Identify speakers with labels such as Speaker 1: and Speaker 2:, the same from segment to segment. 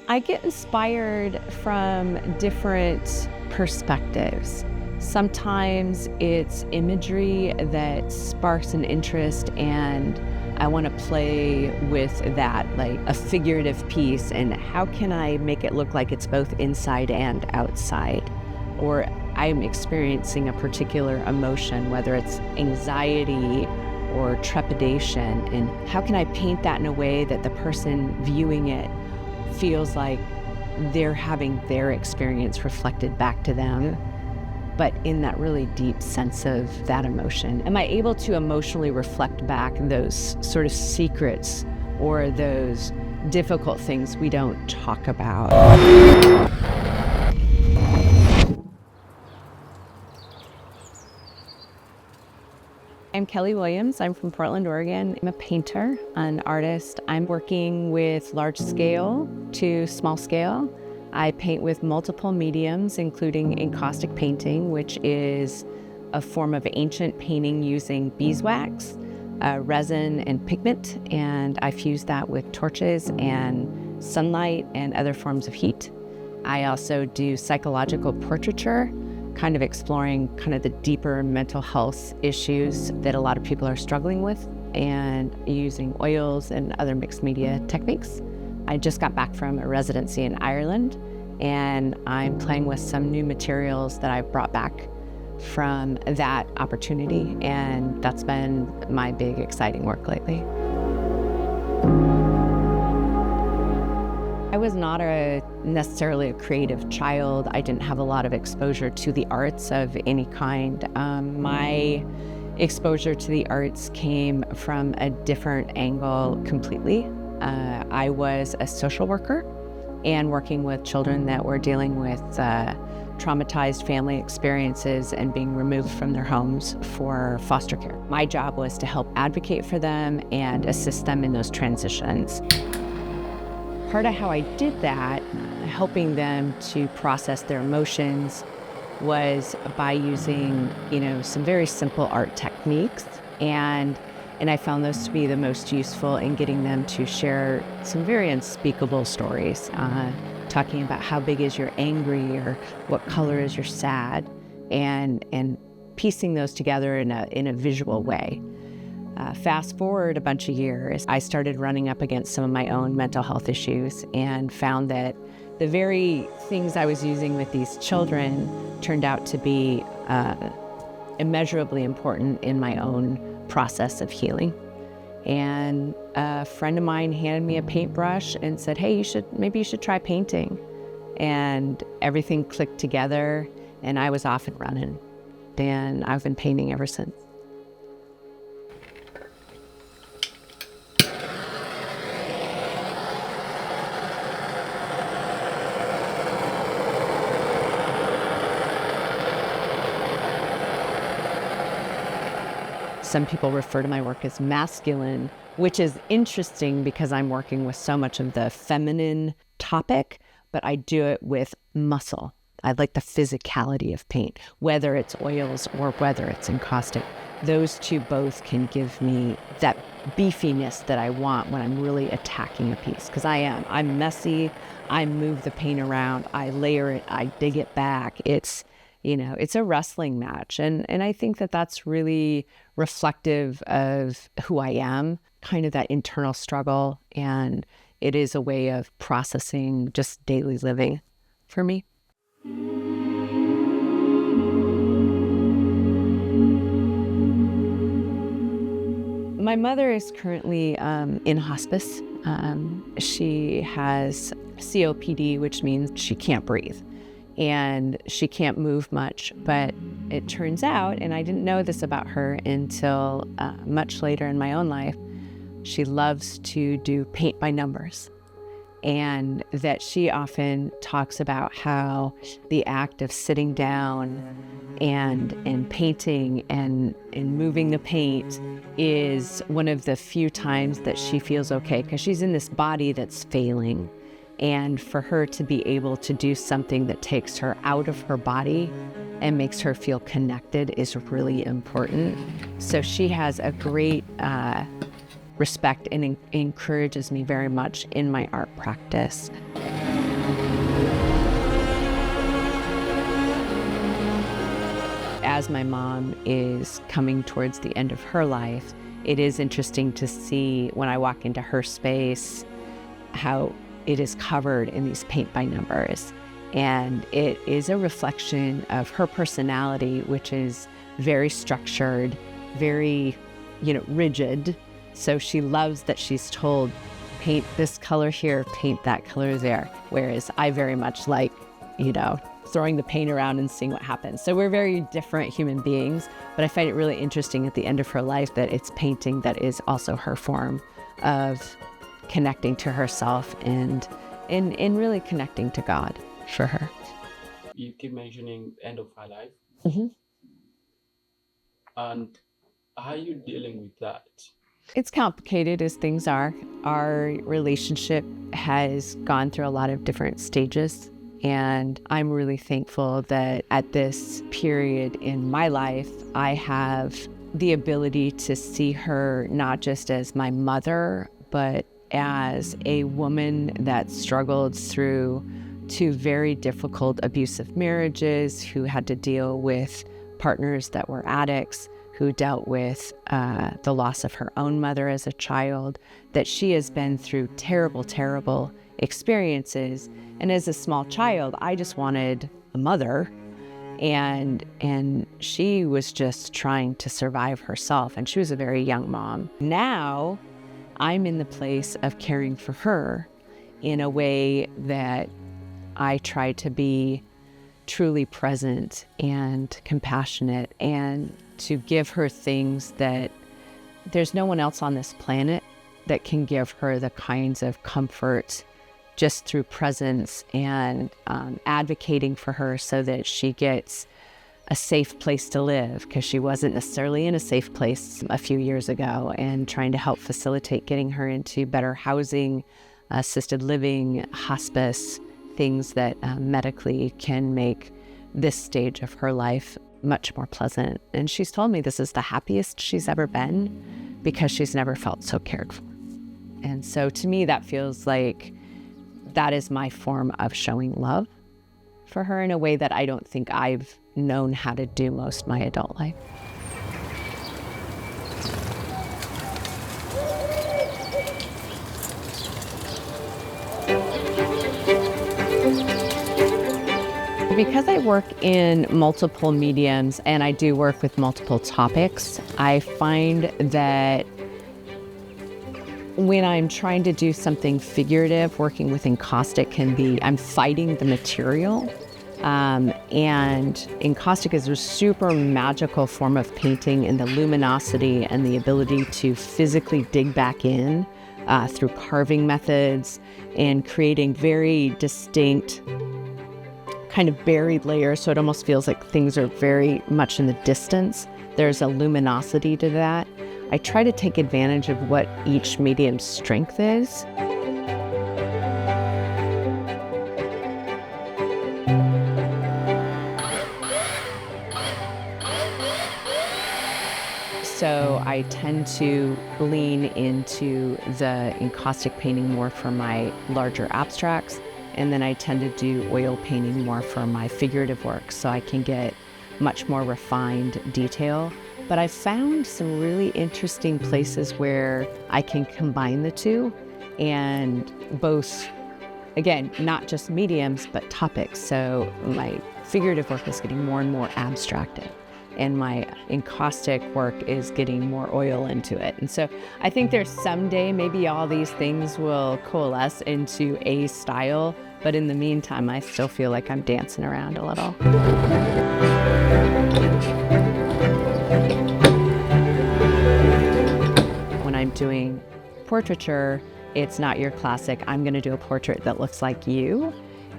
Speaker 1: I get inspired from different perspectives. Sometimes it's imagery that sparks an interest and I want to play with that, like a figurative piece, and how can I make it look like it's both inside and outside? Or I'm experiencing a particular emotion, whether it's anxiety or trepidation, and how can I paint that in a way that the person viewing it feels like they're having their experience reflected back to them, but in that really deep sense of that emotion. Am I able to emotionally reflect back those sort of secrets or those difficult things we don't talk about? I'm Kelly Williams. I'm from Portland, Oregon. I'm a painter, an artist. I'm working with large scale to small scale. I paint with multiple mediums, including encaustic painting, which is a form of ancient painting using beeswax, resin, and pigment. And I fuse that with torches and sunlight and other forms of heat. I also do psychological portraiture, kind of exploring kind of the deeper mental health issues that a lot of people are struggling with, and using oils and other mixed media techniques. I just got back from a residency in Ireland, and I'm playing with some new materials that I've brought back from that opportunity, and that's been my big exciting work lately. I was not necessarily a creative child. I didn't have a lot of exposure to the arts of any kind. My exposure to the arts came from a different angle completely. I was a social worker and working with children that were dealing with traumatized family experiences and being removed from their homes for foster care. My job was to help advocate for them and assist them in those transitions. Part of how I did that, helping them to process their emotions, was by using, some very simple art techniques. And I found those to be the most useful in getting them to share some very unspeakable stories, talking about how big is your angry or what color is your sad, and piecing those together in a visual way. Fast forward a bunch of years, I started running up against some of my own mental health issues and found that the very things I was using with these children turned out to be immeasurably important in my own process of healing. And a friend of mine handed me a paintbrush and said, hey, maybe you should try painting. And everything clicked together and I was off and running. And I've been painting ever since. Some people refer to my work as masculine, which is interesting because I'm working with so much of the feminine topic, but I do it with muscle. I like the physicality of paint, whether it's oils or whether it's encaustic. Those two both can give me that beefiness that I want when I'm really attacking a piece, because I'm messy, I move the paint around, I layer it, I dig it back. It's a wrestling match. And I think that that's really reflective of who I am, kind of that internal struggle. And it is a way of processing just daily living for me. My mother is currently in hospice. She has COPD, which means she can't breathe. And she can't move much, but it turns out, and I didn't know this about her until much later in my own life, she loves to do paint by numbers. And that she often talks about how the act of sitting down and painting and moving the paint is one of the few times that she feels okay, because she's in this body that's failing. And for her to be able to do something that takes her out of her body and makes her feel connected is really important. So she has a great respect and encourages me very much in my art practice. as my mom is coming towards the end of her life, it is interesting to see when I walk into her space how it is covered in these paint by numbers. And it is a reflection of her personality, which is very structured, very, rigid. So she loves that she's told, paint this color here, paint that color there. Whereas I very much like, throwing the paint around and seeing what happens. So we're very different human beings, but I find it really interesting at the end of her life that it's painting that is also her form of connecting to herself and really connecting to God for her.
Speaker 2: You keep mentioning end of her life.
Speaker 1: Mm-hmm.
Speaker 2: And how are you dealing with that?
Speaker 1: It's complicated as things are. Our relationship has gone through a lot of different stages, and I'm really thankful that at this period in my life, I have the ability to see her not just as my mother, but as a woman that struggled through 2 very difficult abusive marriages, who had to deal with partners that were addicts, who dealt with the loss of her own mother as a child, that she has been through terrible, terrible experiences. And as a small child, I just wanted a mother, and she was just trying to survive herself, and she was a very young mom. Now, I'm in the place of caring for her in a way that I try to be truly present and compassionate, and to give her things that there's no one else on this planet that can give her the kinds of comfort just through presence and advocating for her so that she gets a safe place to live, because she wasn't necessarily in a safe place a few years ago, and trying to help facilitate getting her into better housing, assisted living, hospice, things that medically can make this stage of her life much more pleasant. And she's told me this is the happiest she's ever been because she's never felt so cared for. And so to me, that feels like that is my form of showing love for her in a way that I don't think I've known how to do most of my adult life. Because I work in multiple mediums and I do work with multiple topics, I find that when I'm trying to do something figurative, working with encaustic can be, I'm fighting the material. And encaustic is a super magical form of painting in the luminosity and the ability to physically dig back in through carving methods and creating very distinct kind of buried layers, so it almost feels like things are very much in the distance. There's a luminosity to that. I try to take advantage of what each medium's strength is. So I tend to lean into the encaustic painting more for my larger abstracts. And then I tend to do oil painting more for my figurative work, so I can get much more refined detail. But I've found some really interesting places where I can combine the two, and both, again, not just mediums, but topics. So my figurative work is getting more and more abstracted, and my encaustic work is getting more oil into it. And so I think there's someday maybe all these things will coalesce into a style, but in the meantime, I still feel like I'm dancing around a little. When I'm doing portraiture, it's not your classic, I'm gonna do a portrait that looks like you.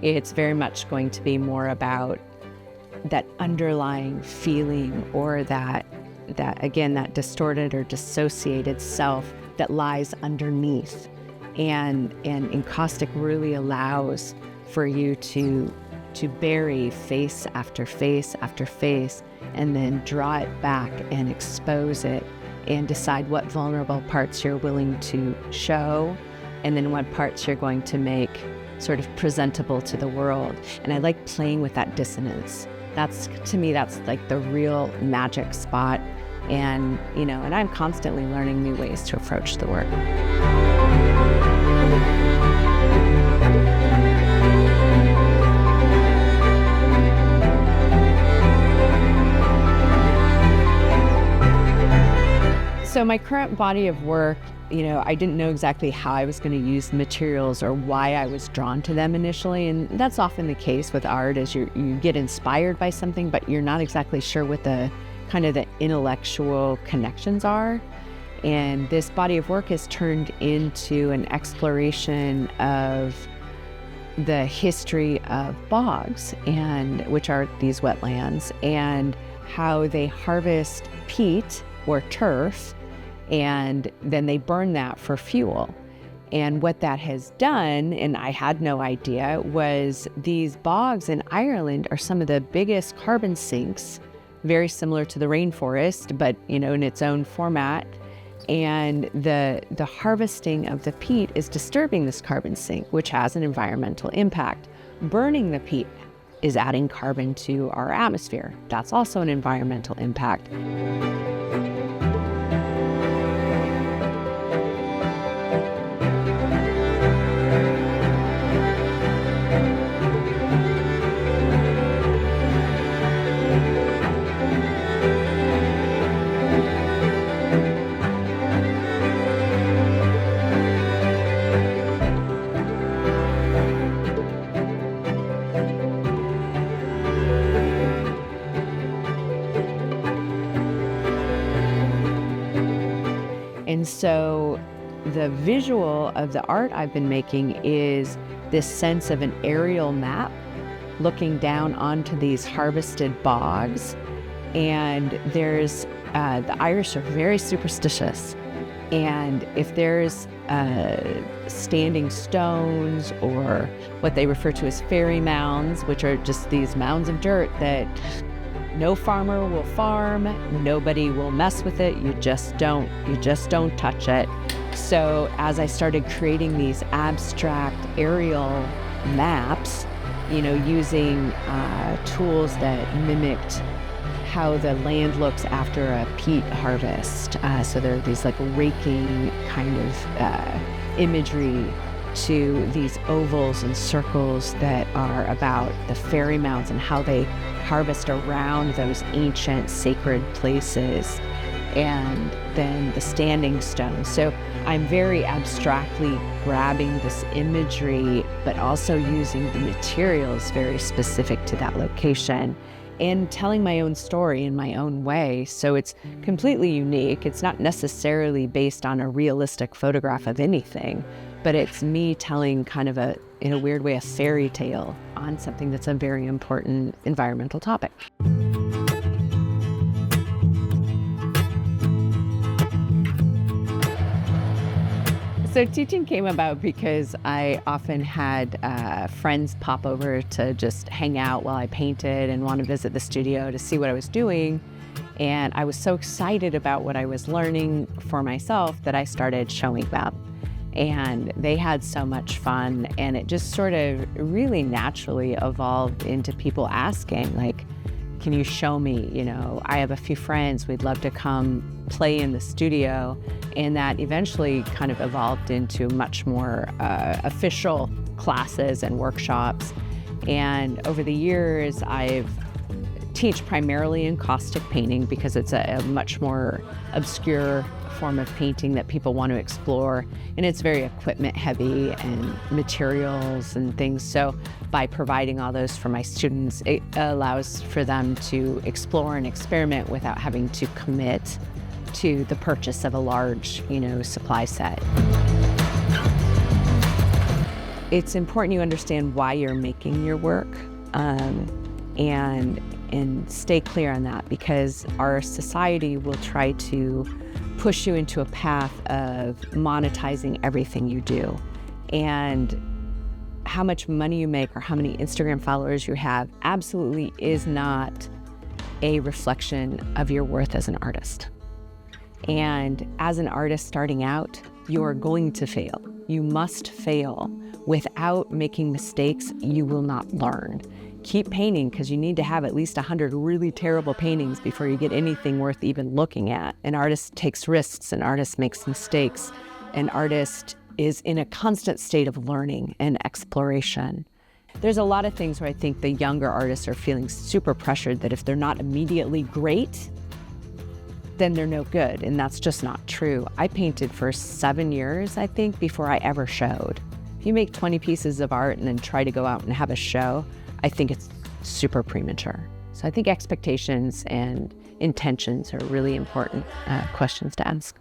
Speaker 1: It's very much going to be more about that underlying feeling, or that again, that distorted or dissociated self that lies underneath. And encaustic really allows for you to bury face after face after face, and then draw it back and expose it and decide what vulnerable parts you're willing to show, and then what parts you're going to make sort of presentable to the world. And I like playing with that dissonance. That's, to me, that's like the real magic spot. And, and I'm constantly learning new ways to approach the work. So my current body of work, I didn't know exactly how I was going to use the materials or why I was drawn to them initially. And that's often the case with art, is you get inspired by something, but you're not exactly sure what the kind of the intellectual connections are. And this body of work has turned into an exploration of the history of bogs, and which are these wetlands, and how they harvest peat or turf, and then they burn that for fuel. And what that has done, and I had no idea, was these bogs in Ireland are some of the biggest carbon sinks, very similar to the rainforest, but in its own format. And the harvesting of the peat is disturbing this carbon sink, which has an environmental impact. Burning the peat is adding carbon to our atmosphere. That's also an environmental impact. And so the visual of the art I've been making is this sense of an aerial map looking down onto these harvested bogs. And there's, the Irish are very superstitious. And if there's standing stones, or what they refer to as fairy mounds, which are just these mounds of dirt that no farmer will farm, nobody will mess with it, you just don't touch it. So as I started creating these abstract aerial maps, using tools that mimicked how the land looks after a peat harvest. So there are these like raking kind of imagery to these ovals and circles that are about the fairy mounds and how they harvest around those ancient sacred places, and then the standing stones. So I'm very abstractly grabbing this imagery, but also using the materials very specific to that location, and telling my own story in my own way. So it's completely unique. It's not necessarily based on a realistic photograph of anything, but it's me telling kind of in a weird way, a fairy tale on something that's a very important environmental topic. So teaching came about because I often had friends pop over to just hang out while I painted and want to visit the studio to see what I was doing. And I was so excited about what I was learning for myself that I started showing them. And they had so much fun, and it just sort of really naturally evolved into people asking, like, can you show me, I have a few friends, we'd love to come play in the studio. And that eventually kind of evolved into much more official classes and workshops. And over the years, I've teach primarily in caustic painting because it's a much more obscure form of painting that people want to explore, and it's very equipment heavy and materials and things. So by providing all those for my students, it allows for them to explore and experiment without having to commit to the purchase of a large, supply set. It's important you understand why you're making your work, and stay clear on that, because our society will try to push you into a path of monetizing everything you do. And how much money you make or how many Instagram followers you have absolutely is not a reflection of your worth as an artist. And as an artist starting out, you are going to fail. You must fail Without making mistakes, you will not learn. Keep painting because you need to have at least 100 really terrible paintings before you get anything worth even looking at. An artist takes risks, an artist makes mistakes, an artist is in a constant state of learning and exploration. There's a lot of things where I think the younger artists are feeling super pressured that if they're not immediately great, then they're no good, and that's just not true. I painted for 7 years, I think, before I ever showed. If you make 20 pieces of art and then try to go out and have a show, I think it's super premature. So I think expectations and intentions are really important questions to ask.